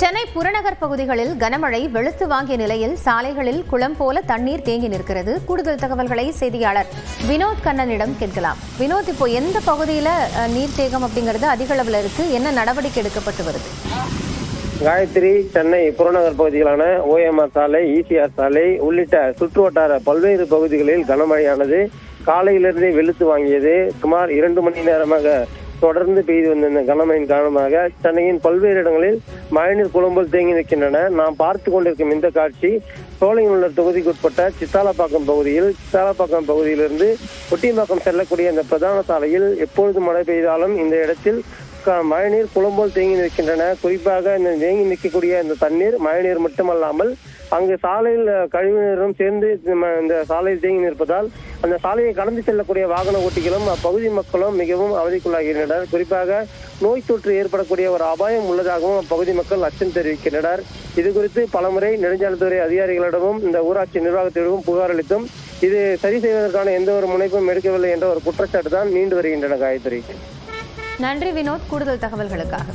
சென்னை புறநகர் பகுதிகளில் கனமழை வெளுத்து வாங்கிய நிலையில் சாலைகளில் குளம் போல தண்ணீர் தேங்கி நிற்கிறது. கூடுதல் தகவல்களை செய்தியாளர் வினோத் கண்ணனிடம் கேட்கலாம். வினோத், இப்போ எந்த பகுதியில் நீர்த்தேக்கம் அப்படிங்கிறது அதிக அளவில் இருக்கு, என்ன நடவடிக்கை எடுக்கப்பட்டு வருது? காயத்ரி, சென்னை புறநகர் பகுதிகளான ஓஎம்ஆர் சாலை, இசிஆர் சாலை உள்ளிட்ட சுற்று வட்டார பல்வேறு பகுதிகளில் கனமழையானது காலையிலிருந்தே வெளுத்து வாங்கியது. சுமார் 2 மணி நேரமாக தொடர்ந்து பெய்து வந்த இந்த கனமழையின் காரணமாக சென்னையின் பல்வேறு இடங்களில் மழைநீர் குளம்போல் தேங்கி நிற்கின்றன. நாம் பார்த்து கொண்டிருக்கும் இந்த காட்சி சோலையுள்ள தொகுதிக்குட்பட்ட சித்தாலப்பாக்கம் பகுதியில். சித்தாலப்பாக்கம் பகுதியிலிருந்து ஒட்டியம்பாக்கம் செல்லக்கூடிய இந்த பிரதான சாலையில் எப்பொழுது மழை பெய்தாலும் இந்த இடத்தில் மழைநீர் குளம்போல் தேங்கி நிற்கின்றன. குறிப்பாக இந்த தேங்கி நிற்கக்கூடிய இந்த தண்ணீர் மழைநீர் மட்டுமல்லாமல் அங்கு சாலையில் கழிவுநீரும் சேர்ந்து இந்த சாலையில் தேங்கி நிற்பதால் அந்த சாலையை கடந்து செல்லக்கூடிய வாகன ஓட்டிகளும் அப்பகுதி மக்களும் மிகவும் அவதிக்குள்ளாகின்றனர். குறிப்பாக நோய் தொற்று ஏற்படக்கூடிய ஒரு அபாயம் உள்ளதாகவும் அப்பகுதி மக்கள் அச்சம் தெரிவிக்கின்றனர். இது குறித்து பலமுறை நெடுஞ்சாலைத்துறை அதிகாரிகளிடமும் இந்த ஊராட்சி நிர்வாகத்திடமும் புகார் அளித்தும் இது சரி செய்வதற்கான எந்த ஒரு முனைப்பும் எடுக்கவில்லை என்ற ஒரு குற்றச்சாட்டு தான் நீண்டு வருகின்றன. காயத்ரி, நன்றி வினோத், கூடுதல் தகவல்களுக்காக.